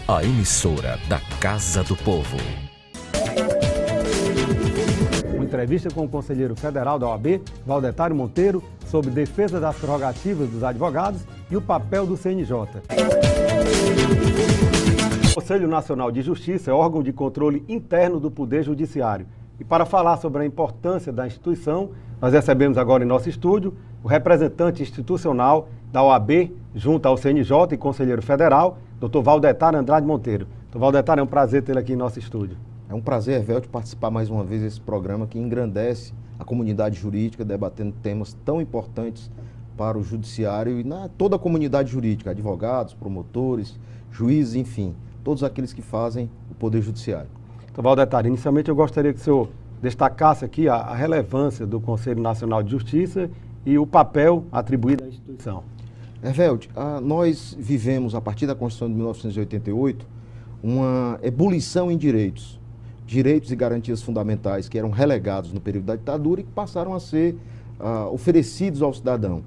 a emissora da Casa do Povo. Uma entrevista com o conselheiro federal da OAB, Valdetário Monteiro, sobre defesa das prerrogativas dos advogados e o papel do CNJ. O Conselho Nacional de Justiça é órgão de controle interno do Poder Judiciário. E para falar sobre a importância da instituição, nós recebemos agora em nosso estúdio o representante institucional da OAB, junto ao CNJ e conselheiro federal, Dr. Valdetário Andrade Monteiro. Dr. Valdetário, é um prazer tê-lo aqui em nosso estúdio. É um prazer, Evelto, participar mais uma vez desse programa que engrandece a comunidade jurídica, debatendo temas tão importantes para o judiciário e toda a comunidade jurídica, advogados, promotores, juízes, enfim, todos aqueles que fazem o Poder Judiciário. Dr. Valdetário, inicialmente eu gostaria que o senhor destacasse aqui a relevância do Conselho Nacional de Justiça e o papel atribuído à instituição. Evelto, nós vivemos, a partir da Constituição de 1988, uma ebulição em direitos e garantias fundamentais que eram relegados no período da ditadura e que passaram a ser oferecidos ao cidadão.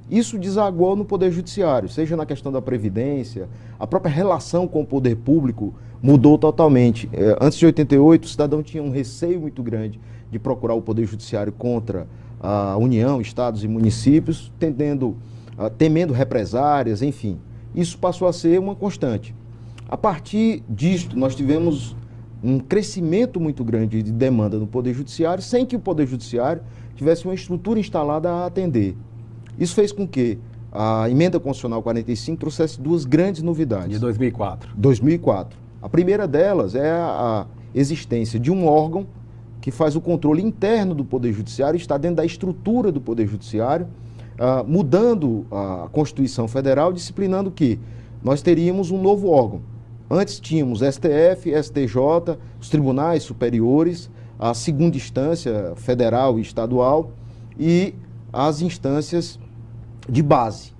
Isso desaguou no Poder Judiciário, seja na questão da Previdência, a própria relação com o poder público mudou totalmente. Antes de 88, o cidadão tinha um receio muito grande de procurar o Poder Judiciário contra a União, estados e municípios, temendo represárias, enfim. Isso passou a ser uma constante. A partir disto, nós tivemos um crescimento muito grande de demanda no Poder Judiciário, sem que o Poder Judiciário tivesse uma estrutura instalada a atender. Isso fez com que a Emenda Constitucional 45 trouxesse duas grandes novidades. De 2004. 2004. A primeira delas é a existência de um órgão que faz o controle interno do Poder Judiciário, está dentro da estrutura do Poder Judiciário, mudando a Constituição Federal, disciplinando que nós teríamos um novo órgão. Antes tínhamos STF, STJ, os tribunais superiores, a segunda instância federal e estadual e as instâncias de base.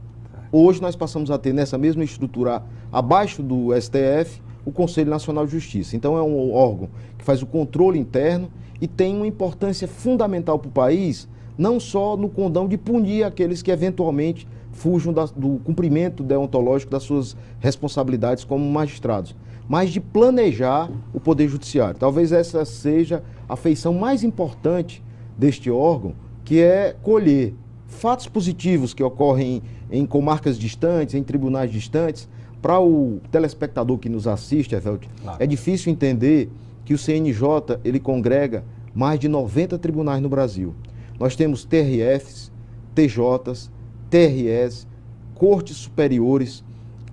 Hoje nós passamos a ter nessa mesma estrutura, abaixo do STF, o Conselho Nacional de Justiça. Então é um órgão que faz o controle interno e tem uma importância fundamental para o país, não só no condão de punir aqueles que eventualmente fujam do cumprimento deontológico das suas responsabilidades como magistrados, mas de planejar o Poder Judiciário. Talvez essa seja a feição mais importante deste órgão, que é colher fatos positivos que ocorrem em comarcas distantes, em tribunais distantes. Para o telespectador que nos assiste, Evelto, claro, é difícil entender que o CNJ ele congrega mais de 90 tribunais no Brasil. Nós temos TRFs, TJs, TREs, cortes superiores.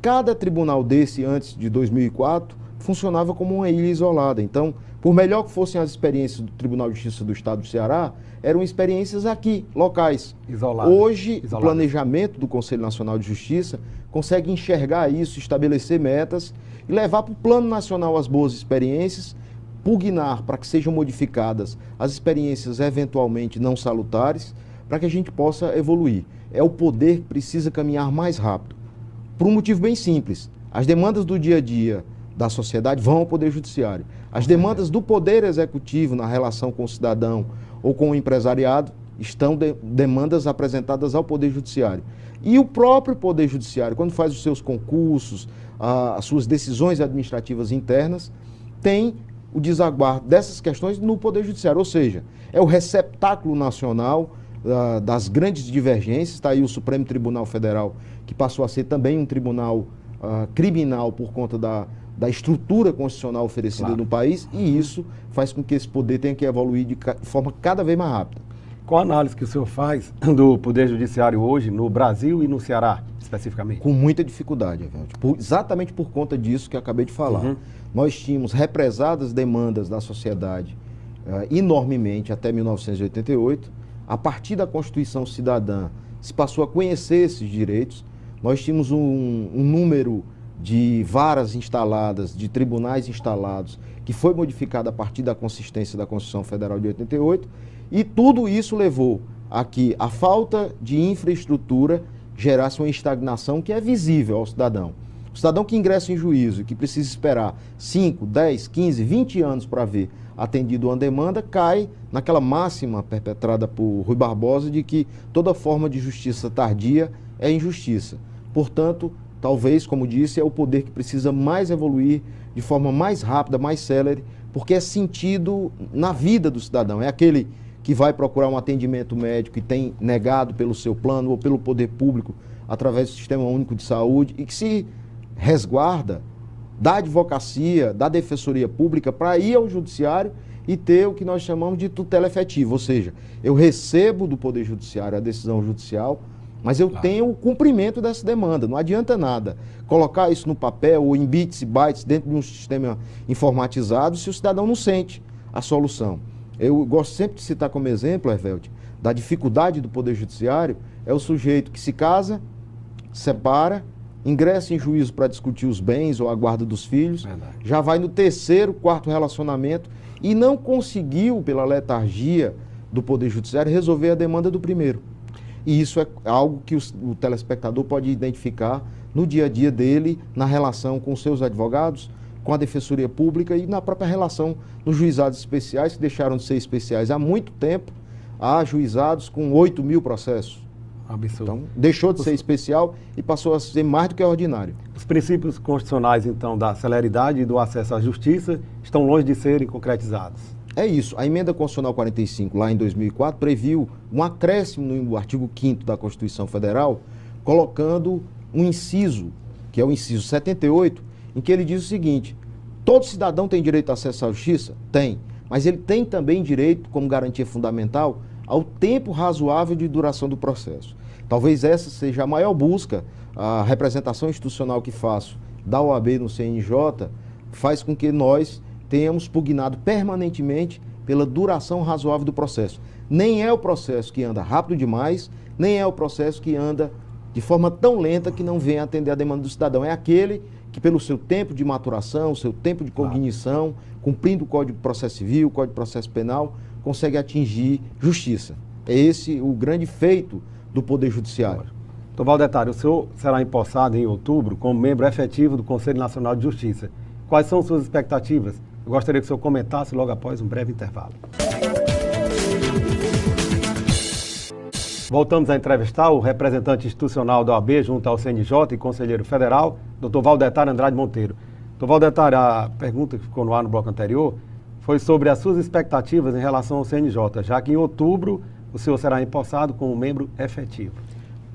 Cada tribunal desse, antes de 2004, funcionava como uma ilha isolada. Então, por melhor que fossem as experiências do Tribunal de Justiça do Estado do Ceará, eram experiências aqui, locais. Isoladas. Hoje, o planejamento do Conselho Nacional de Justiça consegue enxergar isso, estabelecer metas e levar para o Plano Nacional as boas experiências, pugnar para que sejam modificadas as experiências eventualmente não salutares, para que a gente possa evoluir. É o poder que precisa caminhar mais rápido. Por um motivo bem simples. As demandas do dia a dia da sociedade vão ao Poder Judiciário. As demandas do Poder Executivo na relação com o cidadão ou com o empresariado estão demandas apresentadas ao Poder Judiciário. E o próprio Poder Judiciário, quando faz os seus concursos, as suas decisões administrativas internas, tem o desaguar dessas questões no Poder Judiciário. Ou seja, é o receptáculo nacional das grandes divergências. Está aí o Supremo Tribunal Federal, que passou a ser também um tribunal criminal por conta da estrutura constitucional oferecida, claro, no país, e isso faz com que esse poder tenha que evoluir de forma cada vez mais rápida. Qual a análise que o senhor faz do Poder Judiciário hoje no Brasil e no Ceará, especificamente? Com muita dificuldade, Evelto. Exatamente por conta disso que eu acabei de falar. Nós tínhamos represadas demandas da sociedade enormemente até 1988. A partir da Constituição Cidadã, se passou a conhecer esses direitos. Nós tínhamos um número de varas instaladas, de tribunais instalados, que foi modificado a partir da consistência da Constituição Federal de 88, e tudo isso levou a que a falta de infraestrutura gerasse uma estagnação que é visível ao cidadão. O cidadão que ingressa em juízo e que precisa esperar 5, 10, 15, 20 anos para ver atendido uma demanda, cai naquela máxima perpetrada por Rui Barbosa de que toda forma de justiça tardia é injustiça. Portanto, talvez, como disse, é o poder que precisa mais evoluir de forma mais rápida, mais célere, porque é sentido na vida do cidadão. É aquele que vai procurar um atendimento médico e tem negado pelo seu plano ou pelo poder público através do Sistema Único de Saúde e que se resguarda da advocacia, da defensoria pública para ir ao judiciário e ter o que nós chamamos de tutela efetiva, ou seja, eu recebo do Poder Judiciário a decisão judicial, mas eu tenho o cumprimento dessa demanda. Não adianta nada colocar isso no papel ou em bits e bytes dentro de um sistema informatizado se o cidadão não sente a solução. Eu gosto sempre de citar como exemplo, Hervelde, da dificuldade do Poder Judiciário, é o sujeito que se casa, separa, ingressa em juízo para discutir os bens ou a guarda dos filhos, já vai no terceiro, quarto relacionamento e não conseguiu, pela letargia do Poder Judiciário, resolver a demanda do primeiro. E isso é algo que o telespectador pode identificar no dia a dia dele, na relação com seus advogados, com a Defensoria Pública e na própria relação nos juizados especiais, que deixaram de ser especiais há muito tempo. Há juizados com 8 mil processos. Absurdo. Então, deixou de ser especial e passou a ser mais do que ordinário. Os princípios constitucionais, então, da celeridade e do acesso à justiça estão longe de serem concretizados. É isso. A Emenda Constitucional 45, lá em 2004, previu um acréscimo no artigo 5º da Constituição Federal, colocando um inciso, que é o inciso 78, em que ele diz o seguinte: todo cidadão tem direito a acesso à justiça? Tem. Mas ele tem também direito, como garantia fundamental, ao tempo razoável de duração do processo. Talvez essa seja a maior busca. A representação institucional que faço da OAB no CNJ faz com que nós tenhamos pugnado permanentemente pela duração razoável do processo. Nem é o processo que anda rápido demais, nem é o processo que anda de forma tão lenta que não vem atender a demanda do cidadão. É aquele que, pelo seu tempo de maturação, seu tempo de cognição, cumprindo o Código de Processo Civil, o Código de Processo Penal, consegue atingir justiça. É esse o grande feito do Poder Judiciário. Doutor Valdetário, o senhor será empossado em outubro como membro efetivo do Conselho Nacional de Justiça. Quais são suas expectativas? Eu gostaria que o senhor comentasse logo após um breve intervalo. Voltamos a entrevistar o representante institucional da OAB junto ao CNJ e conselheiro federal, doutor Valdetário Andrade Monteiro. Doutor Valdetário, a pergunta que ficou no ar no bloco anterior foi sobre as suas expectativas em relação ao CNJ, já que em outubro o senhor será empossado como membro efetivo.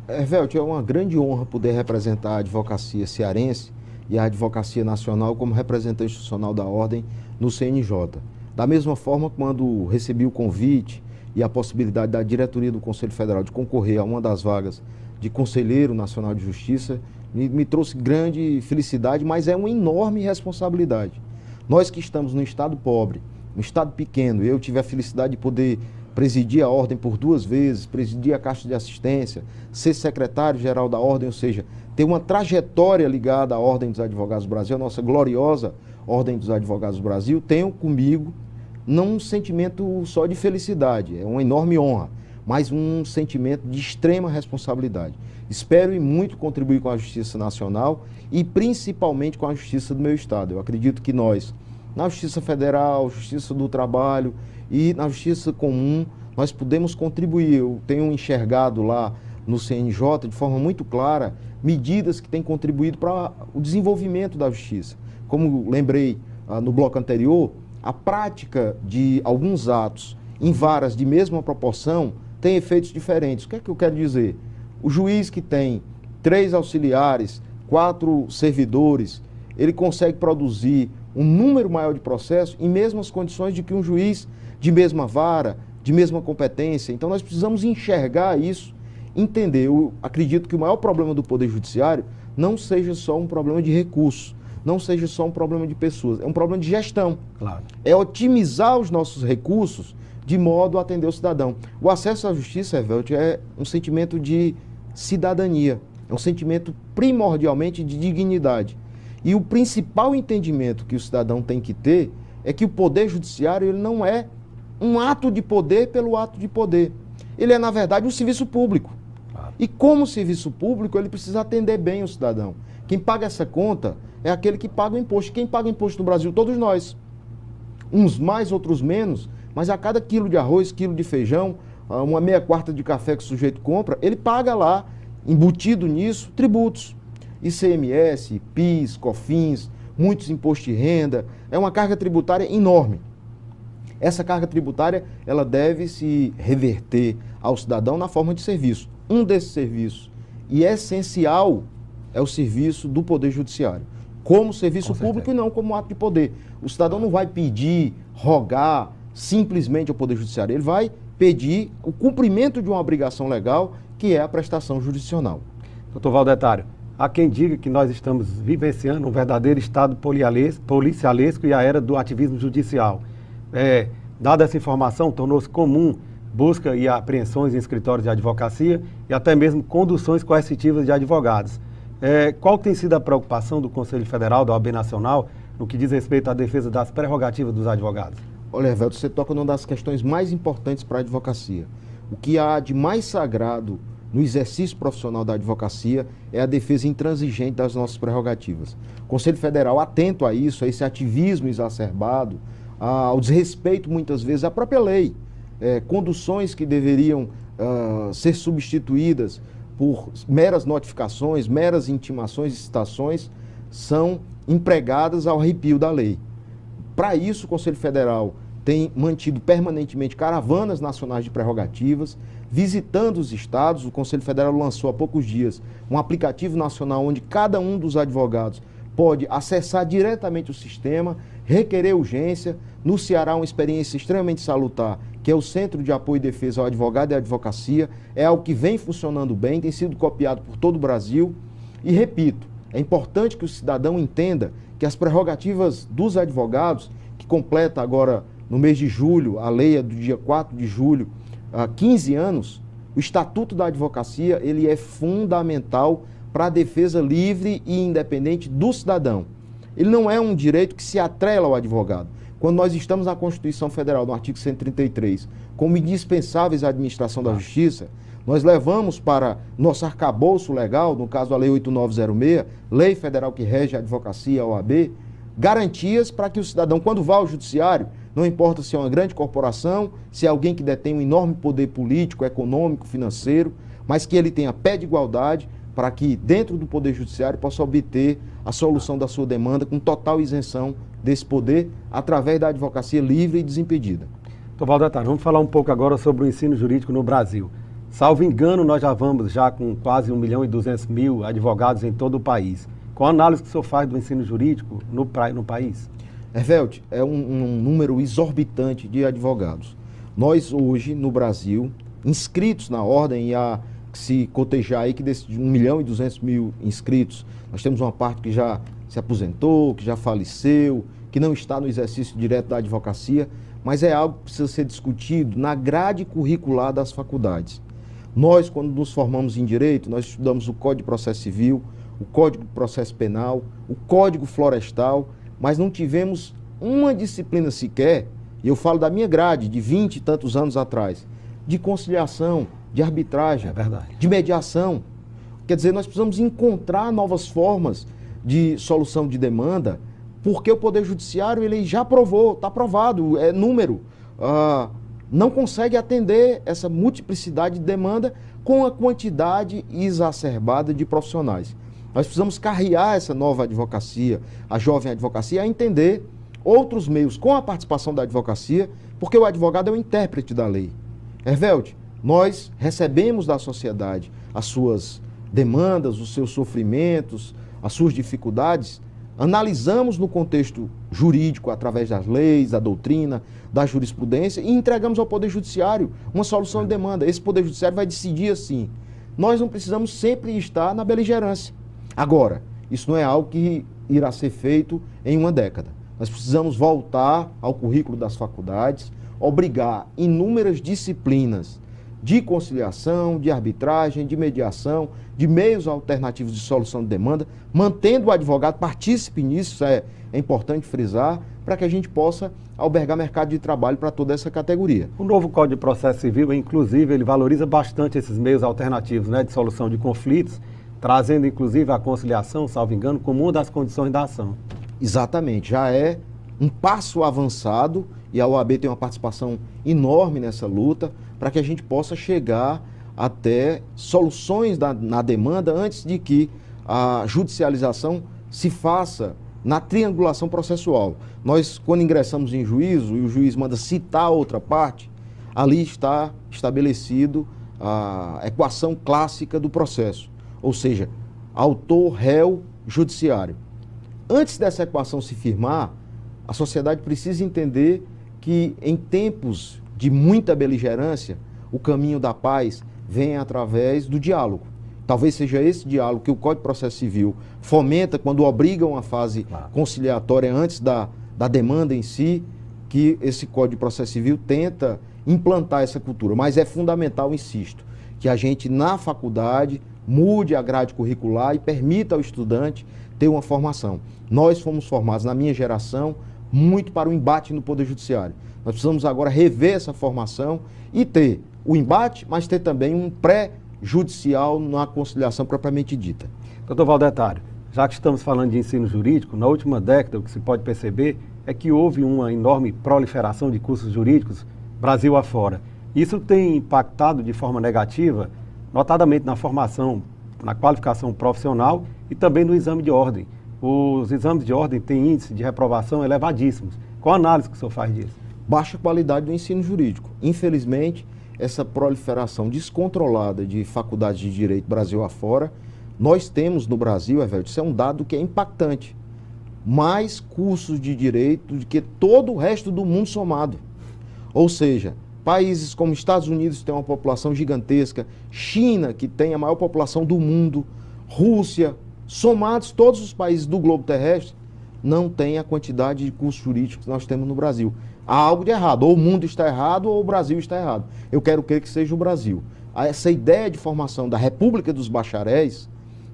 Hervelde, é uma grande honra poder representar a advocacia cearense e a advocacia nacional como representante institucional da Ordem no CNJ. Da mesma forma, quando recebi o convite e a possibilidade da diretoria do Conselho Federal de concorrer a uma das vagas de Conselheiro Nacional de Justiça, me trouxe grande felicidade, mas é uma enorme responsabilidade. Nós que estamos num estado pobre, num estado pequeno, eu tive a felicidade de poder presidir a Ordem por 2 vezes, presidir a Caixa de Assistência, ser secretário-geral da Ordem, ou seja, ter uma trajetória ligada à Ordem dos Advogados do Brasil, a nossa gloriosa Ordem dos Advogados do Brasil. Tenho comigo não um sentimento só de felicidade, é uma enorme honra, mas um sentimento de extrema responsabilidade. Espero e muito contribuir com a Justiça Nacional e principalmente com a Justiça do meu Estado. Eu acredito que nós, na Justiça Federal, Justiça do Trabalho e na Justiça Comum, nós podemos contribuir. Eu tenho enxergado lá no CNJ, de forma muito clara, medidas que têm contribuído para o desenvolvimento da Justiça. Como lembrei no bloco anterior, a prática de alguns atos em varas de mesma proporção tem efeitos diferentes. O que é que eu quero dizer? O juiz que tem 3 auxiliares, 4 servidores, ele consegue produzir um número maior de processos em mesmas condições de que um juiz de mesma vara, de mesma competência. Então nós precisamos enxergar isso, entender. Eu acredito que o maior problema do Poder Judiciário não seja só um problema de recursos, não seja só um problema de pessoas, é um problema de gestão. Claro. É otimizar os nossos recursos de modo a atender o cidadão. O acesso à justiça, Hervelde, é um sentimento de cidadania, é um sentimento primordialmente de dignidade. E o principal entendimento que o cidadão tem que ter é que o Poder Judiciário ele não é um ato de poder pelo ato de poder. Ele é, na verdade, um serviço público. Claro. E como serviço público, ele precisa atender bem o cidadão. Quem paga essa conta é aquele que paga o imposto. Quem paga imposto no Brasil? Todos nós. Uns mais, outros menos, mas a cada quilo de arroz, quilo de feijão, uma meia quarta de café que o sujeito compra, ele paga lá, embutido nisso, tributos. ICMS, PIS, COFINS, muitos impostos de renda, é uma carga tributária enorme. Essa carga tributária, ela deve se reverter ao cidadão na forma de serviço. Um desses serviços, e essencial, é o serviço do Poder Judiciário, como serviço público e não como ato de poder. O cidadão não vai pedir, rogar simplesmente ao Poder Judiciário, ele vai pedir o cumprimento de uma obrigação legal, que é a prestação jurisdicional. Doutor Valdetário, há quem diga que nós estamos vivenciando um verdadeiro estado policialesco e a era do ativismo judicial. Dada essa informação, tornou-se comum busca e apreensões em escritórios de advocacia e até mesmo conduções coercitivas de advogados. Qual tem sido a preocupação do Conselho Federal, da OAB Nacional, no que diz respeito à defesa das prerrogativas dos advogados? Olha, Evelto, você toca numa das questões mais importantes para a advocacia. O que há de mais sagrado no exercício profissional da advocacia é a defesa intransigente das nossas prerrogativas. O Conselho Federal, atento a isso, a esse ativismo exacerbado, ao desrespeito, muitas vezes, à própria lei, conduções que deveriam ser substituídas por meras notificações, meras intimações e citações, são empregadas ao arrepio da lei. Para isso, o Conselho Federal tem mantido permanentemente caravanas nacionais de prerrogativas, visitando os estados. O Conselho Federal lançou há poucos dias um aplicativo nacional onde cada um dos advogados pode acessar diretamente o sistema, requerer urgência. No Ceará, uma experiência extremamente salutar, que é o Centro de Apoio e Defesa ao Advogado e à Advocacia, é algo que vem funcionando bem, tem sido copiado por todo o Brasil. E repito, é importante que o cidadão entenda que as prerrogativas dos advogados, que completa agora no mês de julho, a lei é do dia 4 de julho, há 15 anos, o Estatuto da Advocacia, ele é fundamental para a defesa livre e independente do cidadão. Ele não é um direito que se atrela ao advogado. Quando nós estamos na Constituição Federal, no artigo 133, como indispensáveis à administração da justiça, nós levamos para nosso arcabouço legal, no caso a Lei 8906, lei federal que rege a advocacia, a OAB, garantias para que o cidadão, quando vá ao judiciário, não importa se é uma grande corporação, se é alguém que detém um enorme poder político, econômico, financeiro, mas que ele tenha pé de igualdade para que dentro do Poder Judiciário possa obter a solução da sua demanda com total isenção desse poder através da advocacia livre e desimpedida. Doutor Valdetário, vamos falar um pouco agora sobre o ensino jurídico no Brasil. Salvo engano, nós já vamos com quase 1.200.000 advogados em todo o país. Qual a análise que o senhor faz do ensino jurídico no país? Evelto, é um número exorbitante de advogados. Nós hoje, no Brasil, inscritos na ordem, e há que se cotejar aí que desses 1.200.000 inscritos, nós temos uma parte que já se aposentou, que já faleceu, que não está no exercício direto da advocacia, mas é algo que precisa ser discutido na grade curricular das faculdades. Nós, quando nos formamos em Direito, nós estudamos o Código de Processo Civil, o Código de Processo Penal, o Código Florestal, mas não tivemos uma disciplina sequer, e eu falo da minha grade, de 20 e tantos anos atrás, de conciliação, de arbitragem, de mediação. Quer dizer, nós precisamos encontrar novas formas de solução de demanda, porque o Poder Judiciário ele já provou, está provado, é número, não consegue atender essa multiplicidade de demanda com a quantidade exacerbada de profissionais. Nós precisamos carrear essa nova advocacia, a jovem advocacia, a entender outros meios com a participação da advocacia, porque o advogado é o intérprete da lei. Hervélte, nós recebemos da sociedade as suas demandas, os seus sofrimentos, as suas dificuldades, analisamos no contexto jurídico, através das leis, da doutrina, da jurisprudência, e entregamos ao Poder Judiciário uma solução de demanda. Esse Poder Judiciário vai decidir assim. Nós não precisamos sempre estar na beligerância. Agora, isso não é algo que irá ser feito em uma década. Nós precisamos voltar ao currículo das faculdades, obrigar inúmeras disciplinas de conciliação, de arbitragem, de mediação, de meios alternativos de solução de demanda, mantendo o advogado partícipe nisso, isso é importante frisar, para que a gente possa albergar mercado de trabalho para toda essa categoria. O novo Código de Processo Civil, inclusive, ele valoriza bastante esses meios alternativos, de solução de conflitos, trazendo, inclusive, a conciliação, salvo engano, como uma das condições da ação. Exatamente, já é um passo avançado e a OAB tem uma participação enorme nessa luta para que a gente possa chegar até soluções na demanda antes de que a judicialização se faça na triangulação processual. Nós, quando ingressamos em juízo e o juiz manda citar outra parte, ali está estabelecido a equação clássica do processo, ou seja, autor, réu, judiciário. Antes dessa equação se firmar, a sociedade precisa entender que em tempos de muita beligerância, o caminho da paz vem através do diálogo. Talvez seja esse diálogo que o Código de Processo Civil fomenta quando obriga uma fase conciliatória antes da demanda em si, que esse Código de Processo Civil tenta implantar essa cultura. Mas é fundamental, insisto, que a gente na faculdade mude a grade curricular e permita ao estudante ter uma formação. Nós fomos formados, na minha geração, muito para o embate no Poder Judiciário. Nós precisamos agora rever essa formação e ter o embate, mas ter também um pré-judicial na conciliação propriamente dita. Doutor Valdetário, já que estamos falando de ensino jurídico, na última década o que se pode perceber é que houve uma enorme proliferação de cursos jurídicos Brasil afora. Isso tem impactado de forma negativa, notadamente na formação, na qualificação profissional e também no exame de ordem. Os exames de ordem têm índice de reprovação elevadíssimos. Qual a análise que o senhor faz disso? Baixa qualidade do ensino jurídico. Infelizmente, essa proliferação descontrolada de faculdades de direito Brasil afora, nós temos no Brasil, Evelio, isso é um dado que é impactante, mais cursos de direito do que todo o resto do mundo somado. Ou seja, países como Estados Unidos que têm uma população gigantesca, China, que tem a maior população do mundo, Rússia, somados todos os países do globo terrestre, não tem a quantidade de cursos jurídicos que nós temos no Brasil. Há algo de errado, ou o mundo está errado ou o Brasil está errado. Eu quero crer que seja o Brasil. Essa ideia de formação da República dos Bacharéis,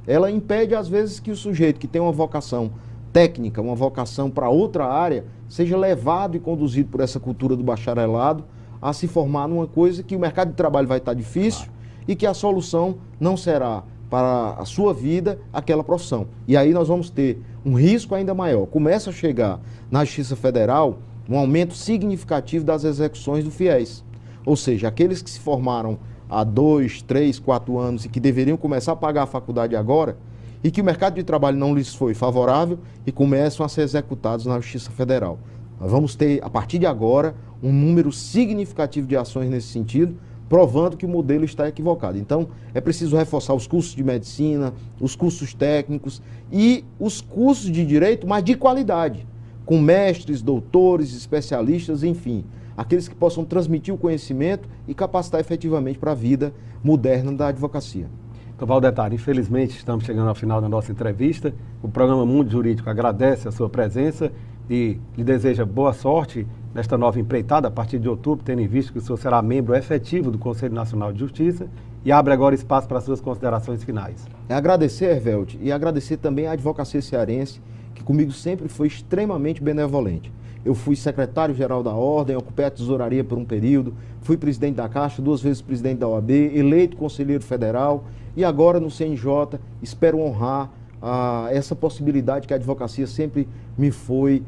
ela impede às vezes que o sujeito que tem uma vocação técnica, uma vocação para outra área, seja levado e conduzido por essa cultura do bacharelado a se formar numa coisa que o mercado de trabalho vai estar difícil e que a solução não será para a sua vida aquela profissão. E aí nós vamos ter um risco ainda maior. Começa a chegar na Justiça Federal um aumento significativo das execuções do FIES. Ou seja, aqueles que se formaram há 2, 3, 4 anos e que deveriam começar a pagar a faculdade agora e que o mercado de trabalho não lhes foi favorável e começam a ser executados na Justiça Federal. Nós vamos ter, a partir de agora, um número significativo de ações nesse sentido, provando que o modelo está equivocado. Então, é preciso reforçar os cursos de medicina, os cursos técnicos e os cursos de direito, mas de qualidade, com mestres, doutores, especialistas, enfim, aqueles que possam transmitir o conhecimento e capacitar efetivamente para a vida moderna da advocacia. Doutor Valdetário, infelizmente estamos chegando ao final da nossa entrevista. O programa Mundo Jurídico agradece a sua presença e lhe deseja boa sorte nesta nova empreitada a partir de outubro, tendo em vista que o senhor será membro efetivo do Conselho Nacional de Justiça, e abre agora espaço para as suas considerações finais. É agradecer, Hervelt, e agradecer também à advocacia cearense, que comigo sempre foi extremamente benevolente. Eu fui secretário-geral da Ordem, ocupei a tesouraria por um período, fui presidente da Caixa, 2 vezes presidente da OAB, eleito conselheiro federal e agora no CNJ espero honrar essa possibilidade que a advocacia sempre me foi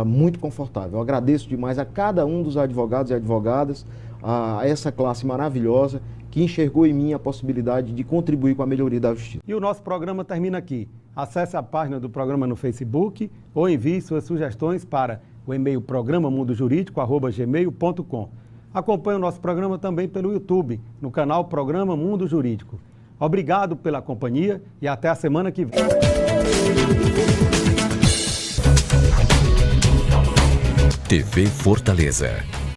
muito confortável. Eu agradeço demais a cada um dos advogados e advogadas, a essa classe maravilhosa que enxergou em mim a possibilidade de contribuir com a melhoria da justiça. E o nosso programa termina aqui. Acesse a página do programa no Facebook ou envie suas sugestões para o e-mail programamundojurídico@gmail.com. Acompanhe o nosso programa também pelo YouTube, no canal Programa Mundo Jurídico. Obrigado pela companhia e até a semana que vem. TV Fortaleza.